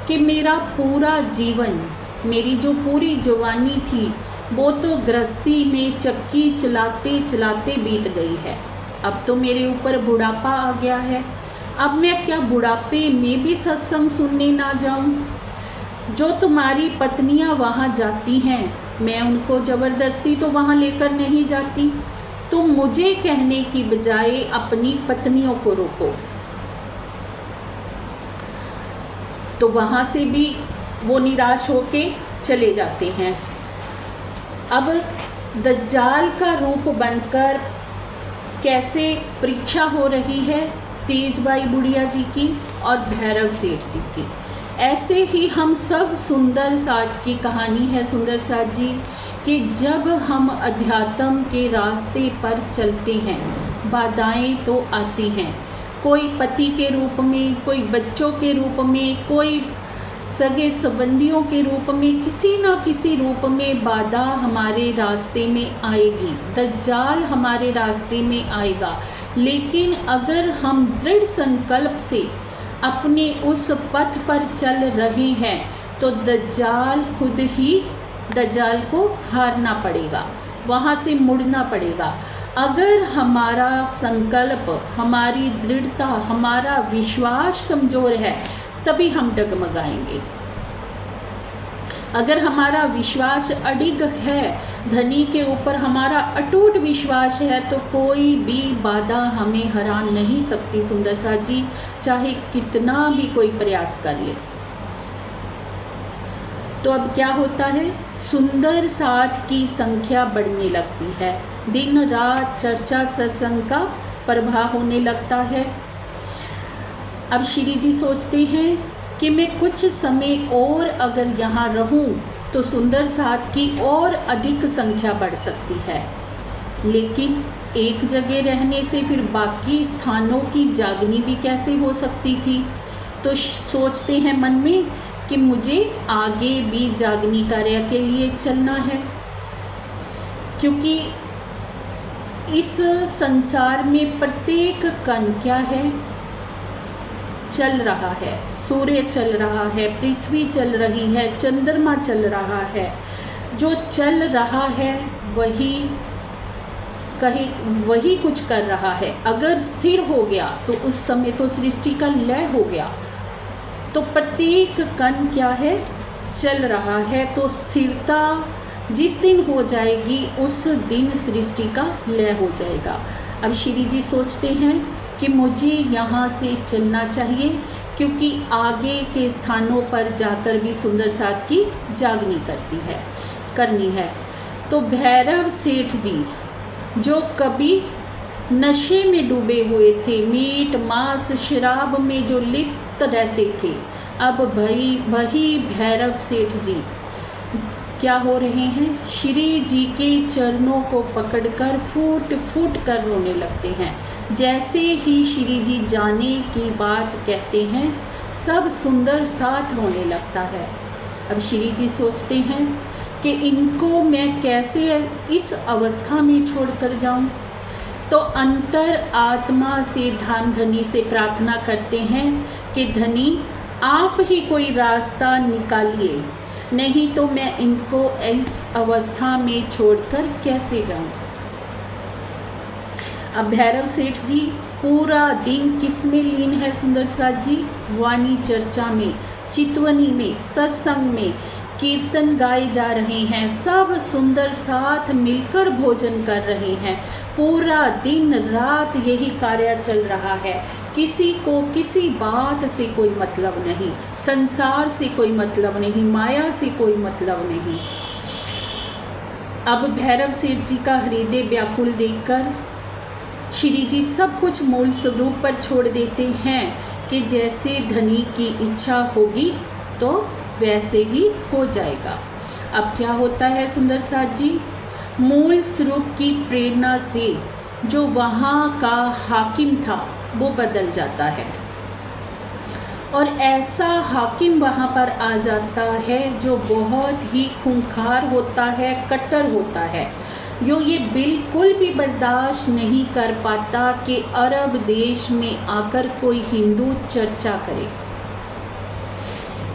कि मेरा पूरा जीवन, मेरी जो पूरी जवानी थी वो तो गृहस्थी में चक्की चलाते चलाते बीत गई है। अब तो मेरे ऊपर बुढ़ापा आ गया है, अब मैं क्या बुढ़ापे में भी सत्संग सुनने ना जाऊं? जो तुम्हारी पत्नियां वहाँ जाती हैं, मैं उनको ज़बरदस्ती तो वहाँ लेकर नहीं जाती। तुम मुझे कहने की बजाय अपनी पत्नियों को रोको। तो वहाँ से भी वो निराश होके चले जाते हैं। अब दज्जाल का रूप बनकर कैसे परीक्षा हो रही है तेजबाई बुढ़िया जी की और भैरव सेठ जी की, ऐसे ही हम सब सुंदर साथ की कहानी है सुंदर साथ जी कि जब हम अध्यात्म के रास्ते पर चलते हैं, बाधाएं तो आती हैं, कोई पति के रूप में, कोई बच्चों के रूप में, कोई सगे संबंधियों के रूप में, किसी न किसी रूप में बाधा हमारे रास्ते में आएगी, दज्जाल हमारे रास्ते में आएगा। लेकिन अगर हम दृढ़ संकल्प से अपने उस पथ पर चल रहे हैं तो दज्जाल खुद ही, दज्जाल को हारना पड़ेगा, वहाँ से मुड़ना पड़ेगा। अगर हमारा संकल्प, हमारी दृढ़ता, हमारा विश्वास कमज़ोर है तभी हम डगमगाएंगे। अगर हमारा विश्वास अडिग है, धनी के ऊपर हमारा अटूट विश्वास है, तो कोई भी बाधा हमें हरा नहीं सकती सुंदर साथ जी, चाहे कितना भी कोई प्रयास कर ले। तो अब क्या होता है, सुंदर साथ की संख्या बढ़ने लगती है, दिन रात चर्चा सत्संग का प्रभाव होने लगता है। अब श्री जी सोचते हैं कि मैं कुछ समय और अगर यहाँ रहूँ तो सुंदर साथ की और अधिक संख्या बढ़ सकती है, लेकिन एक जगह रहने से फिर बाकी स्थानों की जागनी भी कैसे हो सकती थी। तो सोचते हैं मन में कि मुझे आगे भी जागनी कार्य के लिए चलना है, क्योंकि इस संसार में प्रत्येक कण क्या है, चल रहा है, सूर्य चल रहा है, पृथ्वी चल रही है, चंद्रमा चल रहा है, जो चल रहा है वही कुछ कर रहा है। अगर स्थिर हो गया तो उस समय तो सृष्टि का लय हो गया। तो प्रत्येक कण क्या है, चल रहा है। तो स्थिरता जिस दिन हो जाएगी उस दिन सृष्टि का लय हो जाएगा। अब श्री जी सोचते हैं कि मुझे यहाँ से चलना चाहिए, क्योंकि आगे के स्थानों पर जाकर भी सुंदर साथ की जागनी करनी है। तो भैरव सेठ जी जो कभी नशे में डूबे हुए थे, मीट मांस शराब में जो लिप्त रहते थे, अब वही भैरव सेठ जी क्या हो रहे हैं, श्री जी के चरणों को पकड़कर फूट फूट कर रोने लगते हैं। जैसे ही श्री जी जाने की बात कहते हैं, सब सुंदर साथ रोने लगता है। अब श्री जी सोचते हैं कि इनको मैं कैसे इस अवस्था में छोड़कर जाऊं। तो अंतर आत्मा से धाम धनी से प्रार्थना करते हैं कि धनी आप ही कोई रास्ता निकालिए, नहीं तो मैं इनको इस अवस्था में छोड़कर कैसे जाऊं। अब भैरव सेठ जी पूरा दिन किस में लीन है सुंदर साथ जी, वाणी चर्चा में, चितवनी में, सत्संग में, कीर्तन गाए जा रहे हैं, सब सुंदर साथ मिलकर भोजन कर रहे हैं। पूरा दिन रात यही कार्य चल रहा है। किसी को किसी बात से कोई मतलब नहीं, संसार से कोई मतलब नहीं, माया से कोई मतलब नहीं। अब भैरव सेठ जी का हृदय व्याकुल देखकर श्री जी सब कुछ मूल स्वरूप पर छोड़ देते हैं कि जैसे धनी की इच्छा होगी तो वैसे ही हो जाएगा। अब क्या होता है सुंदर साथ जी, मूल स्वरूप की प्रेरणा से जो वहाँ का हाकिम था वो बदल जाता है, और ऐसा हाकिम वहाँ पर आ जाता है जो बहुत ही खूंखार होता है, कट्टर होता है, जो ये बिल्कुल भी बर्दाश्त नहीं कर पाता कि अरब देश में आकर कोई हिंदू चर्चा करे।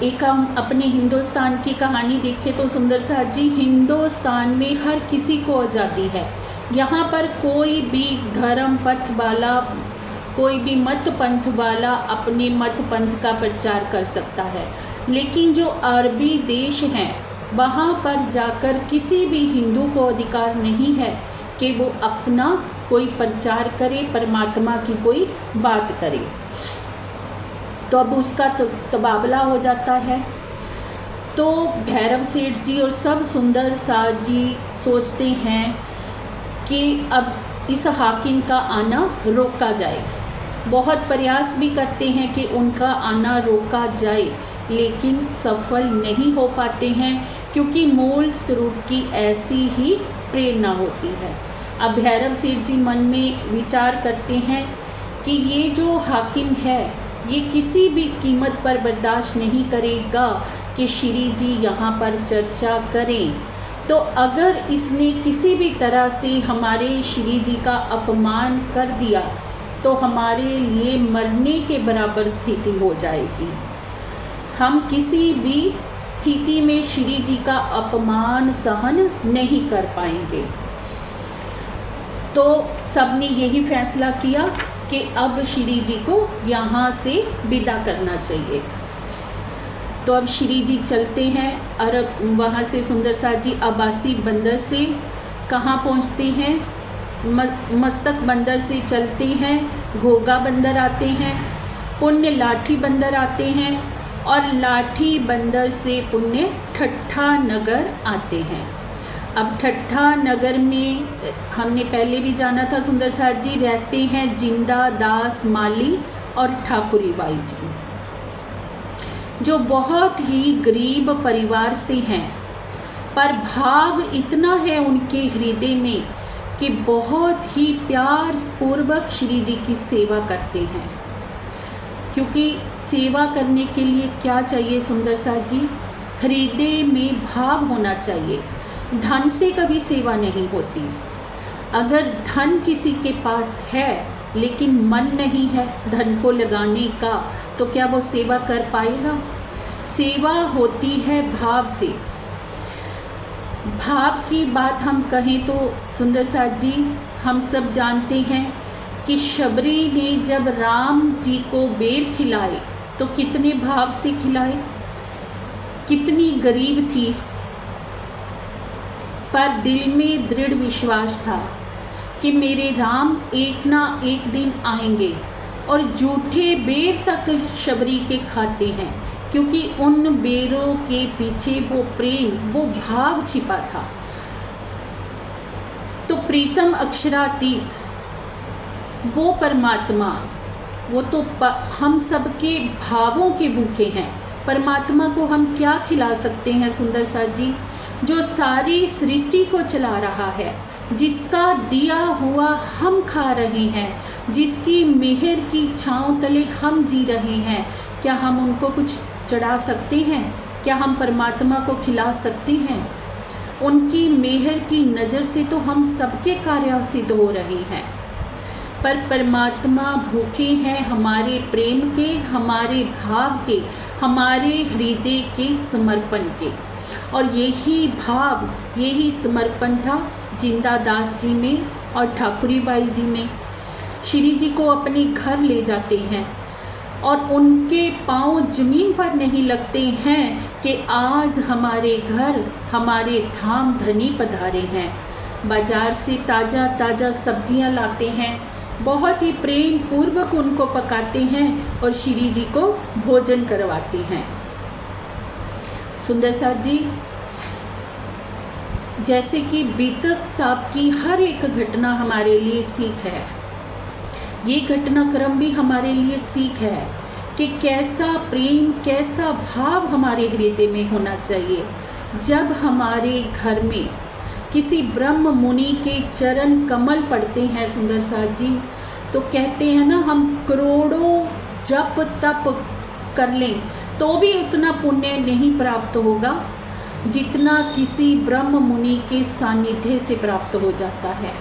एक हम अपने हिंदुस्तान की कहानी देखें तो सुंदर साथ जी, हिंदुस्तान में हर किसी को आज़ादी है। यहाँ पर कोई भी धर्म पथ वाला, कोई भी मत पंथ वाला अपने मत पंथ का प्रचार कर सकता है। लेकिन जो अरबी देश हैं वहाँ पर जाकर किसी भी हिंदू को अधिकार नहीं है कि वो अपना कोई प्रचार करे, परमात्मा की कोई बात करे। तो अब उसका तबादला हो जाता है। तो भैरव सेठ जी और सब सुंदर साथ जी सोचते हैं कि अब इस हाकिम का आना रोका जाए। बहुत प्रयास भी करते हैं कि उनका आना रोका जाए, लेकिन सफल नहीं हो पाते हैं, क्योंकि मूल स्वरूप की ऐसी ही प्रेरणा होती है। अब भैरव सेठ जी मन में विचार करते हैं कि ये जो हाकिम है ये किसी भी कीमत पर बर्दाश्त नहीं करेगा कि श्री जी यहाँ पर चर्चा करें। तो अगर इसने किसी भी तरह से हमारे श्री जी का अपमान कर दिया तो हमारे लिए मरने के बराबर स्थिति हो जाएगी। हम किसी भी स्थिति में श्री जी का अपमान सहन नहीं कर पाएंगे। तो सबने यही फैसला किया कि अब श्री जी को यहाँ से विदा करना चाहिए। तो अब श्री जी चलते हैं अरब, वहाँ से सुंदर साथ जी अब्बासी बंदर से कहाँ पहुँचते हैं, मस्तक बंदर से चलते हैं, घोगा बंदर आते हैं, पुण्य लाठी बंदर आते हैं, और लाठी बंदर से पुण्य ठट्ठा नगर आते हैं। अब ठट्ठा नगर में हमने पहले भी जाना था सुंदर साथ जी, रहते हैं जिंदा दास माली और ठाकुरी बाई जी, जो बहुत ही गरीब परिवार से हैं, पर भाव इतना है उनके हृदय में कि बहुत ही प्यार पूर्वक श्री जी की सेवा करते हैं। क्योंकि सेवा करने के लिए क्या चाहिए सुंदर साथ जी, हृदय में भाव होना चाहिए। धन से कभी सेवा नहीं होती। अगर धन किसी के पास है लेकिन मन नहीं है धन को लगाने का, तो क्या वो सेवा कर पाएगा? सेवा होती है भाव से। भाव की बात हम कहें तो सुंदर साथ जी, हम सब जानते हैं कि शबरी ने जब राम जी को बेर खिलाए तो कितने भाव से खिलाए, कितनी गरीब थी, पर दिल में दृढ़ विश्वास था कि मेरे राम एक ना एक दिन आएंगे, और जूठे बेर तक शबरी के खाते हैं, क्योंकि उन बेरों के पीछे वो प्रेम, वो भाव छिपा था। तो प्रीतम अक्षरातीत वो परमात्मा, वो तो हम सबके भावों के भूखे हैं। परमात्मा को हम क्या खिला सकते हैं सुंदर साथ जी, जो सारी सृष्टि को चला रहा है, जिसका दिया हुआ हम खा रहे हैं, जिसकी मेहर की छाँव तले हम जी रहे हैं। क्या हम उनको कुछ चढ़ा सकते हैं? क्या हम परमात्मा को खिला सकते हैं? उनकी मेहर की नज़र से तो हम सबके कार्य सिद्ध हो रहे हैं, पर परमात्मा भूखे हैं हमारे प्रेम के, हमारे भाव के, हमारे हृदय के समर्पण के। और यही भाव, यही समर्पण था जिंदा दास जी में और ठाकुरी बाई जी में। श्री जी को अपने घर ले जाते हैं और उनके पांव जमीन पर नहीं लगते हैं कि आज हमारे घर, हमारे धाम धनी पधारे हैं। बाजार से ताज़ा ताज़ा सब्जियां लाते हैं, बहुत ही प्रेम पूर्वक उनको पकाते हैं और श्री जी को भोजन करवाते हैं। सुंदर साथ जी, जैसे कि बीतक साहब की हर एक घटना हमारे लिए सीख है, ये घटनाक्रम भी हमारे लिए सीख है कि कैसा प्रेम, कैसा भाव हमारे हृदय में होना चाहिए। जब हमारे घर में किसी ब्रह्म मुनि के चरण कमल पड़ते हैं सुंदर साथ जी, तो कहते हैं ना, हम करोड़ों जप तप कर लें तो भी उतना पुण्य नहीं प्राप्त होगा जितना किसी ब्रह्म मुनि के सानिध्य से प्राप्त हो जाता है।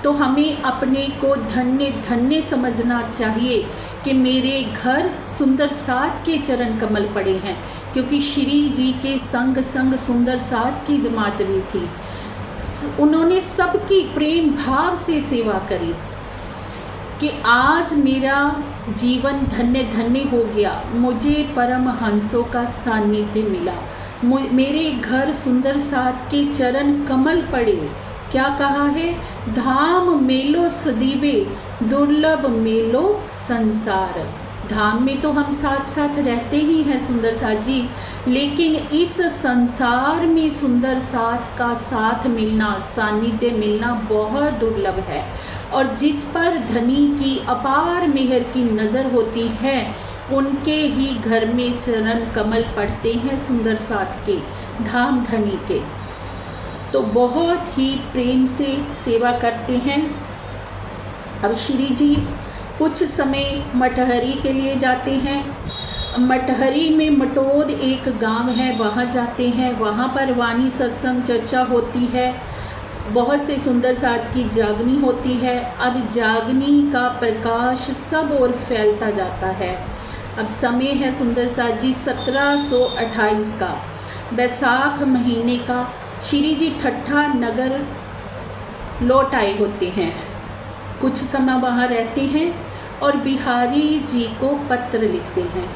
तो हमें अपने को धन्य धन्य समझना चाहिए कि मेरे घर सुंदर साथ के चरण कमल पड़े हैं, क्योंकि श्री जी के संग संग सुंदर साथ की जमात भी थी। उन्होंने सबकी प्रेम भाव से सेवा करी कि आज मेरा जीवन धन्य धन्य हो गया, मुझे परमहंसों का सानिध्य मिला, मेरे घर सुंदर साथ के चरण कमल पड़े। क्या कहा है? धाम मेलो सदीवे, दुर्लभ मेलो संसार। धाम में तो हम साथ साथ रहते ही हैं सुंदर साथ जी, लेकिन इस संसार में सुंदर साथ का साथ मिलना, सानिध्य मिलना बहुत दुर्लभ है। और जिस पर धनी की अपार मेहर की नज़र होती है, उनके ही घर में चरण कमल पड़ते हैं सुंदर साथ के, धाम धनी के। तो बहुत ही प्रेम से सेवा करते हैं। अब श्री जी कुछ समय मटहरी के लिए जाते हैं। मटहरी में मटोद एक गांव है, वहाँ जाते हैं। वहाँ पर वाणी सत्संग चर्चा होती है, बहुत से सुंदर साथ की जागनी होती है। अब जागनी का प्रकाश सब ओर फैलता जाता है। अब समय है सुंदर साथ जी 1728 का, बैसाख महीने का। श्री जी ठट्ठा नगर लौट आए होते हैं, कुछ समय वहाँ रहते हैं और बिहारी जी को पत्र लिखते हैं।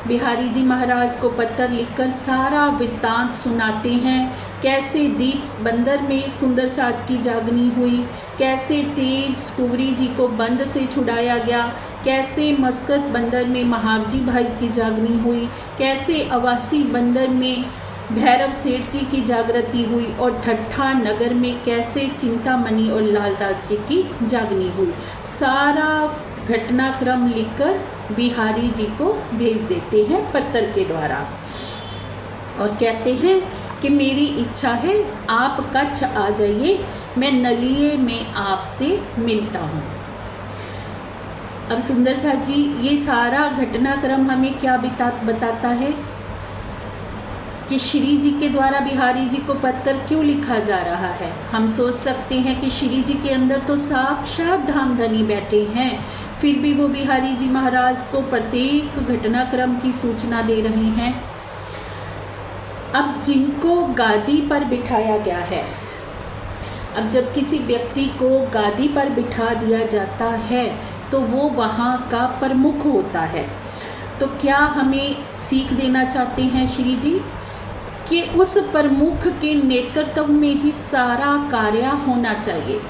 बिहारी जी महाराज को पत्र लिखकर सारा वृत्तांत सुनाते हैं, कैसे दीप बंदर में सुंदर साथ की जागनी हुई, कैसे तेज स्टूवरी जी को बंद से छुड़ाया गया, कैसे मस्कत बंदर में महावजी भाई की जागनी हुई, कैसे अवासी बंदर में भैरव सेठ जी की जागृति हुई, और ठट्ठा नगर में कैसे चिंतामणि और लालदास जी की जागनी हुई। सारा घटनाक्रम लिखकर बिहारी जी को भेज देते हैं पत्र के द्वारा, और कहते हैं कि मेरी इच्छा है आप कच्छ आ जाइए, मैं नलिये में आपसे मिलता हूँ। अब सुंदर साथ जी, ये सारा घटनाक्रम हमें क्या बताता है कि श्री जी के द्वारा बिहारी जी को पत्र क्यों लिखा जा रहा है। हम सोच सकते हैं कि श्री जी के अंदर तो साक्षात धाम धनी बैठे हैं, फिर भी वो बिहारी जी महाराज को प्रत्येक घटनाक्रम की सूचना दे रहे हैं। अब जिनको गादी पर बिठाया गया है, अब जब किसी व्यक्ति को गादी पर बिठा दिया जाता है तो वो वहाँ का प्रमुख होता है। तो क्या हमें सीख देना चाहते हैं श्री जी कि उस प्रमुख के नेतृत्व में ही सारा कार्य होना चाहिए।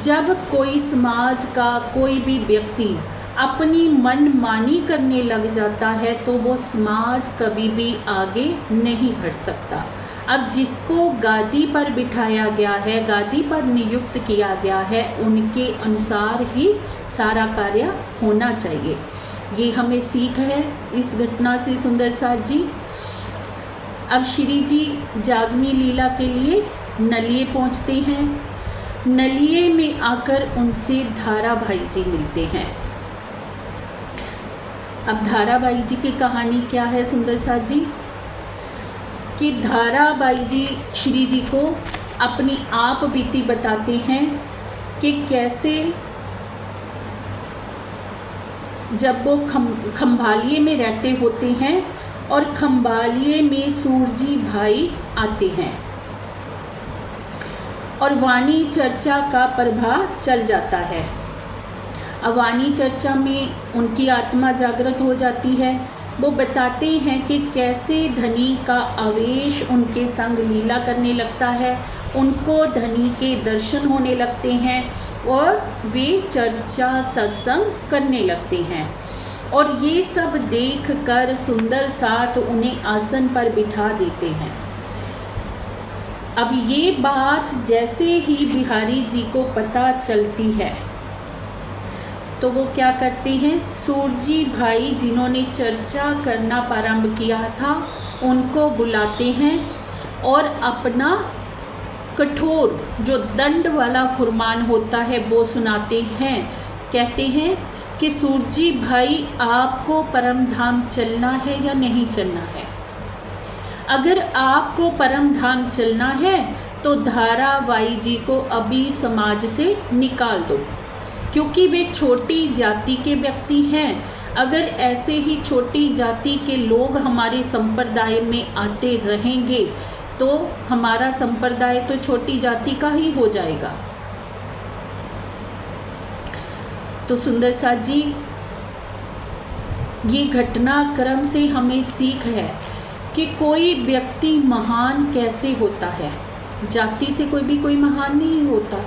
जब कोई समाज का कोई भी व्यक्ति अपनी मनमानी करने लग जाता है तो वो समाज कभी भी आगे नहीं बढ़ सकता। अब जिसको गादी पर बिठाया गया है, गादी पर नियुक्त किया गया है, उनके अनुसार ही सारा कार्य होना चाहिए। ये हमें सीख है इस घटना से सुंदर साथ जी। अब श्री जी जागनी लीला के लिए नलिये पहुंचते हैं। नलिये में आकर उनसे धाराबाई जी मिलते हैं। अब धाराबाई जी की कहानी क्या है सुंदर साथ जी कि धाराबाई जी श्री जी को अपनी आप बीती बताते हैं कि कैसे जब वो खंभालिये में रहते होते हैं और खंभालिये में सूरजी भाई आते हैं और वाणी चर्चा का प्रभाव चल जाता है। अब वाणी चर्चा में उनकी आत्मा जागृत हो जाती है। वो बताते हैं कि कैसे धनी का आवेश उनके संग लीला करने लगता है, उनको धनी के दर्शन होने लगते हैं और वे चर्चा सत्संग करने लगते हैं। और ये सब देखकर सुंदर साथ उन्हें आसन पर बिठा देते हैं। अब ये बात जैसे ही बिहारी जी को पता चलती है तो वो क्या करते हैं, सूरजी भाई जिन्होंने चर्चा करना प्रारंभ किया था उनको बुलाते हैं और अपना कठोर जो दंड वाला फरमान होता है वो सुनाते हैं। कहते हैं कि सूरजी भाई आपको परम धाम चलना है या नहीं चलना है। अगर आपको परम धाम चलना है तो धाराबाई जी को अभी समाज से निकाल दो, क्योंकि वे छोटी जाति के व्यक्ति हैं। अगर ऐसे ही छोटी जाति के लोग हमारे संप्रदाय में आते रहेंगे तो हमारा संप्रदाय तो छोटी जाति का ही हो जाएगा। तो सुंदर साथ जी ये घटनाक्रम से हमें सीख है कि कोई व्यक्ति महान कैसे होता है। जाति से कोई महान नहीं होता।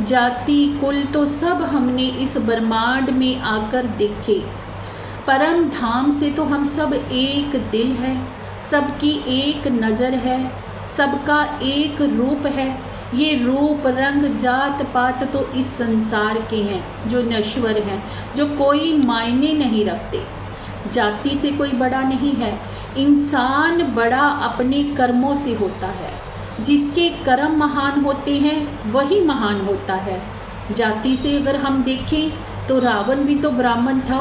जाति कुल तो सब हमने इस ब्रह्मांड में आकर देखे। परम धाम से तो हम सब एक दिल है, सबकी एक नज़र है, सबका एक रूप है। ये रूप रंग जात पात तो इस संसार के हैं जो नश्वर हैं, जो कोई मायने नहीं रखते। जाति से कोई बड़ा नहीं है। इंसान बड़ा अपने कर्मों से होता है। जिसके कर्म महान होते हैं वही महान होता है। जाति से अगर हम देखें तो रावण भी तो ब्राह्मण था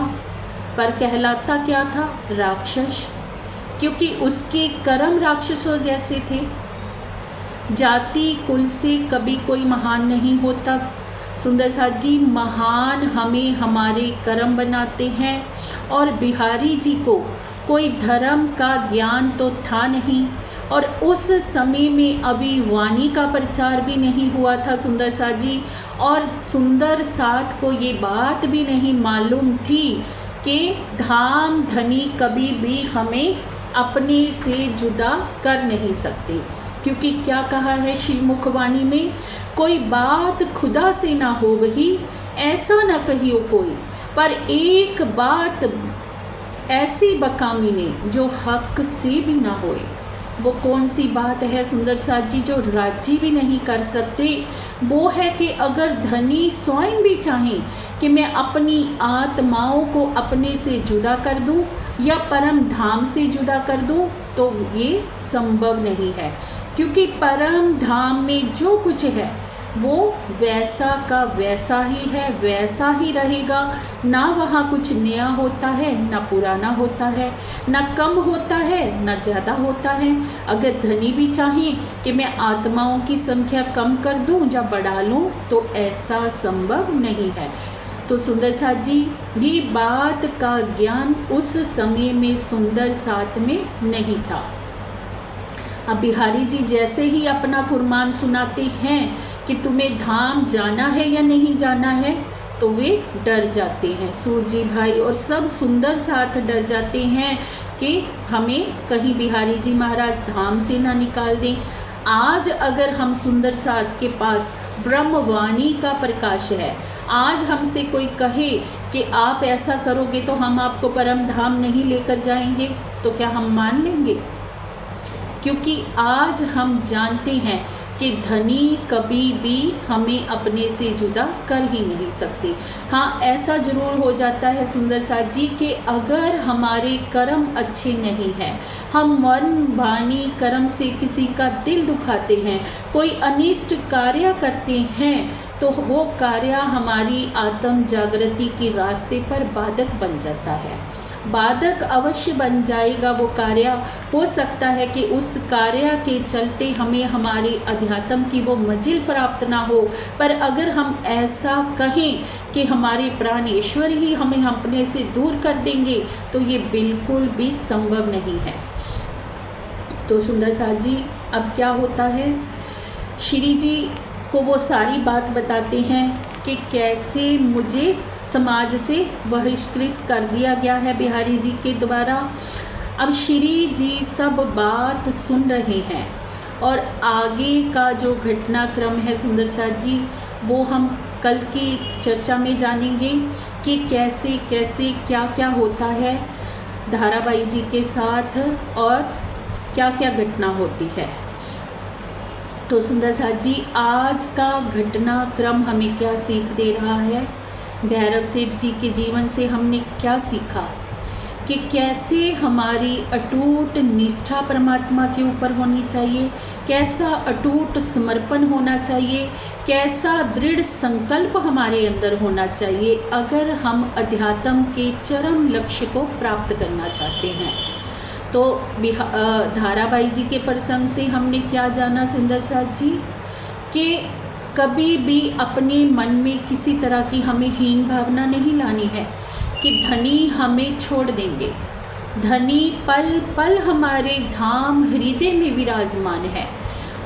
पर कहलाता क्या था, राक्षस, क्योंकि उसके कर्म राक्षसों जैसे थे। जाति कुल से कभी कोई महान नहीं होता। सुंदर साथ जी महान हमें हमारे कर्म बनाते हैं। और बिहारी जी को कोई धर्म का ज्ञान तो था नहीं और उस समय में अभी वाणी का प्रचार भी नहीं हुआ था सुंदर साथ जी। और सुंदर साथ को ये बात भी नहीं मालूम थी कि धाम धनी कभी भी हमें अपने से जुदा कर नहीं सकते, क्योंकि क्या कहा है श्री मुखवाणी में, कोई बात खुदा से ना हो वही ऐसा न कहियो कोई, पर एक बात ऐसी बकामी ने जो हक से भी ना होए। वो कौन सी बात है सुंदर साथ जी जो राजी भी नहीं कर सकते। वो है कि अगर धनी स्वयं भी चाहें कि मैं अपनी आत्माओं को अपने से जुदा कर दूं या परम धाम से जुदा कर दूं तो ये संभव नहीं है, क्योंकि परम धाम में जो कुछ है वो वैसा का वैसा ही है, वैसा ही रहेगा। ना वहाँ कुछ नया होता है ना पुराना होता है, ना कम होता है ना ज़्यादा होता है। अगर धनी भी चाहें कि मैं आत्माओं की संख्या कम कर दूं या बढ़ा लूं तो ऐसा संभव नहीं है। तो सुंदर साथ जी ये बात का ज्ञान उस समय में सुंदर साथ में नहीं था। अब बिहारी जी जैसे ही अपना फुरमान सुनाते हैं कि तुम्हें धाम जाना है या नहीं जाना है, तो वे डर जाते हैं। सूरजी भाई और सब सुंदर साथ डर जाते हैं कि हमें कहीं बिहारी जी महाराज धाम से ना निकाल दें। आज अगर हम सुंदर साथ के पास ब्रह्मवाणी का प्रकाश है, आज हमसे कोई कहे कि आप ऐसा करोगे तो हम आपको परम धाम नहीं लेकर जाएंगे, तो क्या हम मान लेंगे? क्योंकि आज हम जानते हैं कि धनी कभी भी हमें अपने से जुदा कर ही नहीं सकते। हाँ, ऐसा ज़रूर हो जाता है सुंदर साथ जी कि अगर हमारे कर्म अच्छे नहीं हैं, हम मन वाणी कर्म से किसी का दिल दुखाते हैं, कोई अनिष्ट कार्य करते हैं, तो वो कार्य हमारी आत्म जागृति के रास्ते पर बाधक बन जाता है। बाधक अवश्य बन जाएगा वो कार्य। हो सकता है कि उस कार्य के चलते हमें हमारे अध्यात्म की वो मंजिल प्राप्त ना हो, पर अगर हम ऐसा कहें कि हमारे प्राणेश्वर ही हमें अपने से दूर कर देंगे, तो ये बिल्कुल भी संभव नहीं है। तो सुंदर साथ जी अब क्या होता है, श्री जी को वो सारी बात बताते हैं कि कैसे मुझे समाज से बहिष्कृत कर दिया गया है बिहारी जी के द्वारा। अब श्री जी सब बात सुन रहे हैं और आगे का जो घटनाक्रम है सुंदर साथ जी, वो हम कल की चर्चा में जानेंगे कि कैसे कैसे क्या क्या होता है धाराबाई जी के साथ और क्या क्या घटना होती है। तो सुंदर साथ जी आज का घटनाक्रम हमें क्या सीख दे रहा है? भैरव सेठ जी के जीवन से हमने क्या सीखा कि कैसे हमारी अटूट निष्ठा परमात्मा के ऊपर होनी चाहिए, कैसा अटूट समर्पण होना चाहिए, कैसा दृढ़ संकल्प हमारे अंदर होना चाहिए अगर हम अध्यात्म के चरम लक्ष्य को प्राप्त करना चाहते हैं। तो धाराबाई जी के प्रसंग से हमने क्या जाना सुंदर साथ जी कि कभी भी अपने मन में किसी तरह की हमें हीन भावना नहीं लानी है कि धनी हमें छोड़ देंगे। धनी पल पल हमारे धाम हृदय में विराजमान है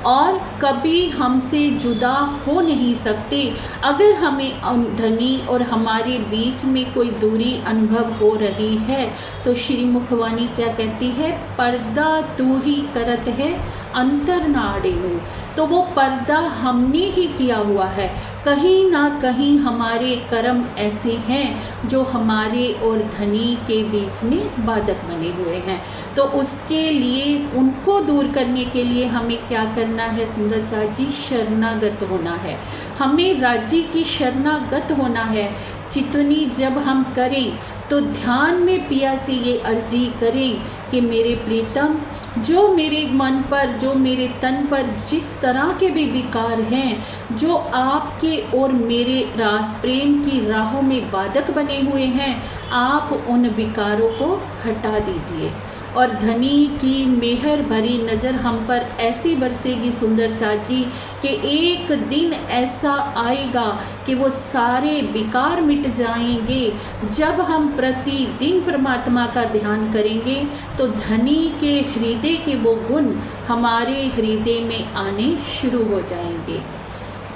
और कभी हमसे जुदा हो नहीं सकते। अगर हमें धनी और हमारे बीच में कोई दूरी अनुभव हो रही है, तो श्री मुखवाणी क्या कहती है, पर्दा तू ही करत है अंतर नाडेनु। तो वो पर्दा हमने ही किया हुआ है। कहीं ना कहीं हमारे कर्म ऐसे हैं जो हमारे और धनी के बीच में बाधक बने हुए हैं। तो उसके लिए, उनको दूर करने के लिए हमें क्या करना है सुंदर साथ जी? शरणागत होना है। हमें राज्य की शरणागत होना है। चितनी जब हम करें तो ध्यान में पिया से ये अर्जी करें कि मेरे प्रीतम, जो मेरे मन पर, जो मेरे तन पर जिस तरह के भी विकार हैं, जो आपके और मेरे रास प्रेम की राहों में बाधक बने हुए हैं, आप उन विकारों को हटा दीजिए। और धनी की मेहर भरी नज़र हम पर ऐसी बरसेगी सुंदर साथ जी कि एक दिन ऐसा आएगा कि वो सारे विकार मिट जाएंगे। जब हम प्रतिदिन परमात्मा का ध्यान करेंगे तो धनी के हृदय के वो गुण हमारे हृदय में आने शुरू हो जाएंगे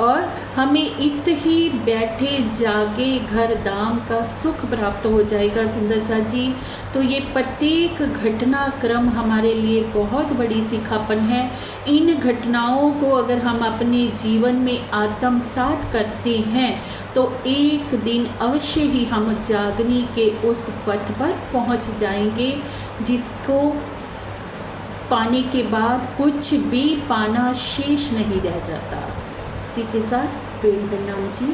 और हमें इत ही बैठे जागे घर दाम का सुख प्राप्त हो जाएगा सुंदर साथ जी। तो ये प्रत्येक घटनाक्रम हमारे लिए बहुत बड़ी सिखापन है। इन घटनाओं को अगर हम अपने जीवन में आत्मसात करते हैं तो एक दिन अवश्य ही हम जागने के उस पथ पर पहुंच जाएंगे, जिसको पाने के बाद कुछ भी पाना शेष नहीं रह जाता। इसी के साथ प्रेम प्रणाम जी।